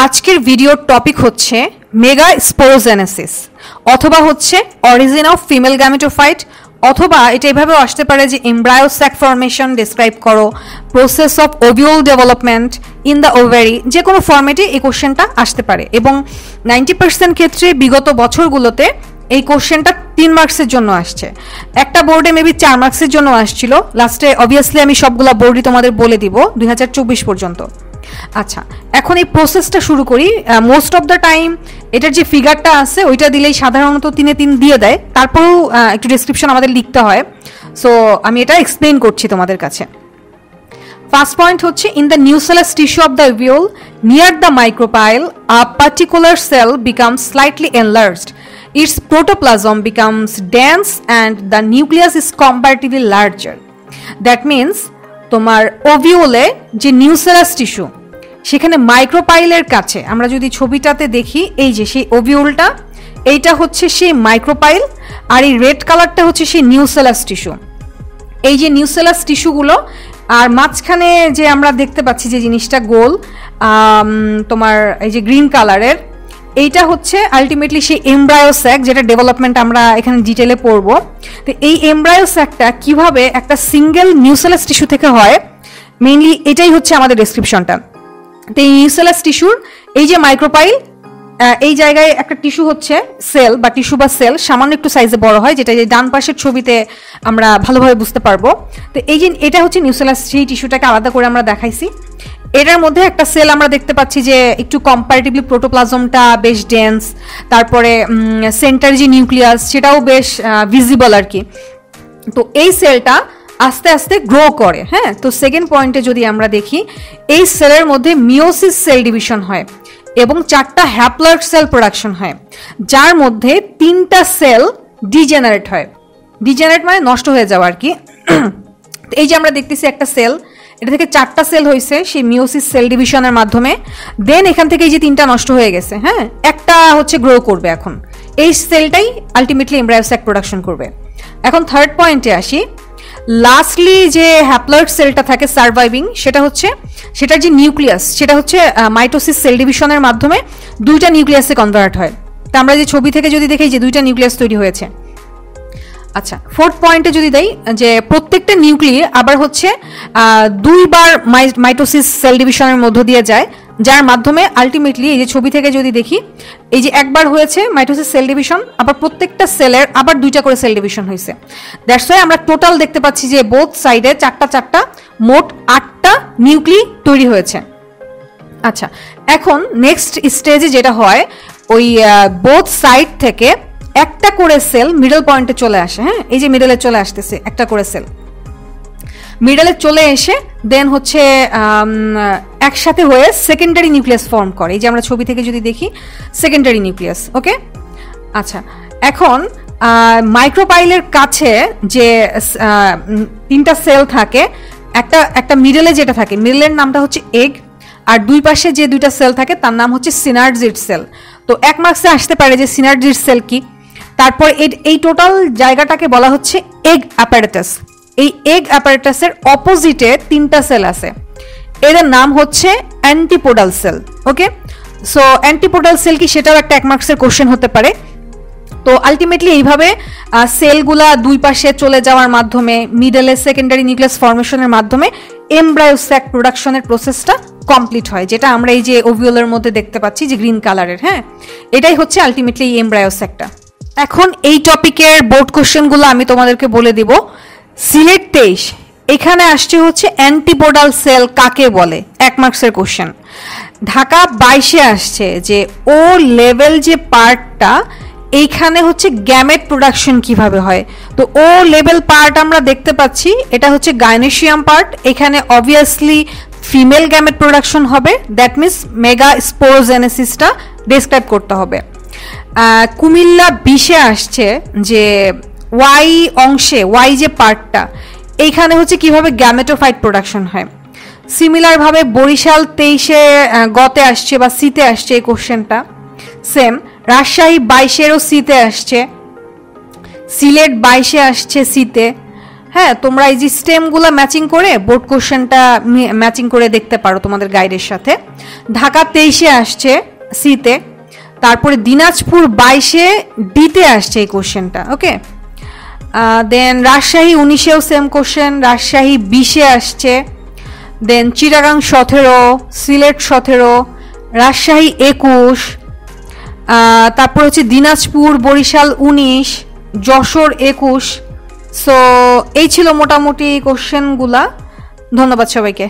আজকের ভিডিওর টপিক হচ্ছে মেগা স্পোরোজেনেসিস অথবা হচ্ছে অরিজিন অফ ফিমেল গ্যামেটোফাইট অথবা এটা এভাবেও আসতে পারে যে এমব্রায়ো স্যাক ফর্মেশন ডিসক্রাইব করো, process of ovule development in the ovary, যে কোনো ফর্মেটে এই কোশ্চেনটা আসতে পারে। এবং 90% ক্ষেত্রে বিগত বছরগুলোতে এই কোশ্চেনটা 3 মার্কসের জন্য আসছে, একটা বোর্ডে মেবি 4 মার্কসের জন্য আসছিল। লাস্টে অবভিয়াসলি আমি সবগুলা বোর্ডই তোমাদের বলে দিব 2024 পর্যন্ত। আচ্ছা, এখন এই প্রসেসটা শুরু করি। মোস্ট অফ দ্য টাইম এটার যে ফিগারটা আছে ওইটা দিলেই সাধারণত 3-3 দিয়ে দেয়, তারপরেও একটু ডেসক্রিপশন আমাদের লিখতে হয়। সো আমি এটা এক্সপ্লেইন করছি তোমাদের কাছে। ফার্স্ট পয়েন্ট হচ্ছে, in the nucellus tissue of the ovule near the micropyle a particular cell becomes slightly enlarged, its protoplasm becomes dense and the nucleus is comparatively larger. That means তোমার ওভিউলে যে nucellus tissue সেখানে মাইক্রোপাইলের কাছে আমরা যদি ছবিটাতে দেখি, এই যে সেই ওভিউলটা, এইটা হচ্ছে সেই মাইক্রোপাইল আর এই রেড কালারটা হচ্ছে সেই নিউসেলাস টিস্যু। এই যে নিউসেলাস টিস্যুগুলো আর মাঝখানে যে আমরা দেখতে পাচ্ছি যে জিনিসটা গোল তোমার এই যে গ্রিন কালারের, এইটা হচ্ছে আলটিমেটলি সেই এমব্রায়ো স্যাক, যেটা ডেভেলপমেন্ট আমরা এখানে ডিটেলে পড়বো। তো এই এমব্রায়ো স্যাকটা কিভাবে একটা সিঙ্গেল নিউসেলাস টিস্যু থেকে হয়, মেইনলি এটাই হচ্ছে আমাদের ডেসক্রিপশনটা। তো এই নিউসেলাস টিস্যুর এই যে মাইক্রোপাইল, এই জায়গায় একটা টিস্যু হচ্ছে সেল বা টিস্যু বা সেল, সামান্য একটু সাইজে বড় হয়, যেটা এই ডান পাশের ছবিতে আমরা ভালোভাবে বুঝতে পারবো। তো এই যে এটা হচ্ছে নিউসেলাস, সেই টিস্যুটাকে আলাদা করে আমরা দেখাইছি। এটার মধ্যে একটা সেল আমরা দেখতে পাচ্ছি যে একটু কম্পারেটিভলি প্রোটোপ্লাজমটা বেশ ডেন্স, তারপরে সেন্টার যে নিউক্লিয়াস সেটাও বেশ ভিজিবল আর কি। তো এই সেলটা আস্তে আস্তে গ্রো করে। হ্যাঁ, তো সেকেন্ড পয়েন্টে যদি আমরা দেখি, এই সেলের মধ্যে মিওসিস সেল ডিভিশন হয় এবং 4টা হ্যাপ্লয়েড সেল প্রোডাকশন হয়, যার মধ্যে 3টা সেল ডিজেনারেট হয়। ডিজেনারেট মানে নষ্ট হয়ে যাওয়া আর কি। এই যে আমরা দেখতেছি একটা সেল, এটা থেকে 4টা সেল হয়েছে সেই মিওসিস সেল ডিভিশনের মাধ্যমে, দেন এখান থেকে এই যে 3টা নষ্ট হয়ে গেছে, হ্যাঁ, একটা হচ্ছে গ্রো করবে। এখন এই সেলটাই আলটিমেটলি এমব্রায়ো স্যাক প্রোডাকশন করবে। এখন থার্ড পয়েন্টে আসি, লাস্টলি যে হ্যাপ্লয়েড সেলটা থাকে সার্ভাইভিং, সেটা হচ্ছে সেটার যে নিউক্লিয়াস সেটা হচ্ছে মাইটোসিস সেল ডিভিশনের মাধ্যমে 2টা নিউক্লিয়াসে কনভার্ট হয়। তা আমরা যে ছবি থেকে যদি দেখি যে 2টা নিউক্লিয়াস তৈরি হয়েছে। আচ্ছা, ফোর্থ পয়েন্টে যদি দেই যে প্রত্যেকটা নিউক্লিয়াস আবার হচ্ছে 2বার মাইটোসিস সেল ডিভিশনের মধ্য দিয়ে যায়, যার মাধ্যমে আলটিমেটলি এই যে ছবি থেকে যদি দেখি, এই যে একবার হয়েছে মাইটোসিস সেল ডিভিশন, আবার প্রত্যেকটা সেলের আবার 2টা করে সেল ডিভিশন হয়েছে। দ্যাটস ওয়াই আমরা টোটাল দেখতে পাচ্ছি যে বোথ সাইডে 4টা মোট 8টা নিউক্লি তৈরি হয়েছে। আচ্ছা, এখন নেক্সট স্টেজে যেটা হয়, ওই বোথ সাইড থেকে একটা করে সেল মিডল পয়েন্টে চলে আসে। হ্যাঁ, এই যে মিডলে চলে আসতেছে একটা করে সেল, মিডলে চলে এসে দেন হচ্ছে একসাথে হয়ে সেকেন্ডারি নিউক্লিয়াস ফর্ম করে। এই যে আমরা ছবি থেকে যদি দেখি সেকেন্ডারি নিউক্লিয়াস। ওকে, আচ্ছা, এখন মাইক্রোপাইলের কাছে যে 3টা সেল থাকে, একটা মিডলে যেটা থাকে, মিডলের নামটা হচ্ছে এগ, আর দুই পাশে যে 2টা সেল থাকে তার নাম হচ্ছে সিনার্জিড সেল। তো 1 মার্কসে আসতে পারে যে সিনার্জিড সেল কি। তারপর এই টোটাল জায়গাটাকে বলা হচ্ছে এগ অ্যাপারেটাস। এই এগ অ্যাপারেটাসের অপোজিটে 3টা সেল আছে, এদের নাম হচ্ছে অ্যান্টিপোডাল সেল। ওকে, সো অ্যান্টিপোডাল সেল কি সেটাও একটা 1 মার্কসের কোশ্চেন হতে পারে। তো আলটিমেটলি এইভাবে সেলগুলা দুই পাশে চলে যাওয়ার মাধ্যমে মিডলে সেকেন্ডারি নিউক্লিয়াস ফর্মেশনের মাধ্যমে এমব্রায়ো স্যাক প্রোডাকশনের প্রসেসটা কমপ্লিট হয়, যেটা আমরা এই যে ওভিউলের মধ্যে দেখতে পাচ্ছি যে গ্রিন কালারের। হ্যাঁ, এটাই হচ্ছে আলটিমেটলি এই এমব্রায়ো স্যাকটা। এখন এই টপিকের বোর্ড কোশ্চেনগুলো আমি তোমাদেরকে বলে দিব। সিলেট 23 এখানে আসছে হচ্ছে অ্যান্টিপোডাল সেল কাকে বলে, 1 মার্কসের কোশ্চেন। ঢাকা 22-এ আসছে যে ও লেভেল যে পার্টটা, এইখানে হচ্ছে গ্যামেট প্রোডাকশন কিভাবে হয়। তো ও লেভেল পার্ট আমরা দেখতে পাচ্ছি, এটা হচ্ছে গাইনেশিয়াম পার্ট, এখানে অবভিয়াসলি ফিমেল গ্যামেট প্রোডাকশন হবে, দ্যাট মিনস মেগা স্পোরোজেনেসিসটা ডেসক্রাইব করতে হবে। কুমিল্লা 20-এ আসছে যে ওয়াই অংশে, ওয়াই যে পার্টটা, এইখানে হচ্ছে কিভাবে গ্যামেটোফাইট প্রোডাকশন হয়। সিমিলার ভাবে বরিশাল 23-এ গতে আসছে বা সিতে আসছে এই কোশ্চেনটা। সেম রাজশাহী 22-এরও সিতে আসছে, সিলেট 22-এ আসছে সিতে। হ্যাঁ, তোমরা এই যে স্টেমগুলো ম্যাচিং করে বোর্ড কোশ্চেনটা ম্যাচিং করে দেখতে পারো তোমাদের গাইডের সাথে। ঢাকা 23-এ আসছে সিতে, তারপরে দিনাজপুর 22-এ ডিতে আসছে এই কোশ্চেনটা। ওকে, দেন রাজশাহী 19-এও সেম কোশ্চেন, রাজশাহী 20-এ আসছে, দেন চিটাগাং 17, সিলেট 17, রাজশাহী 21, তারপর হচ্ছে দিনাজপুর বরিশাল 19, যশোর 21। সো এই ছিল মোটামুটি কোশ্চেনগুলা। ধন্যবাদ সবাইকে।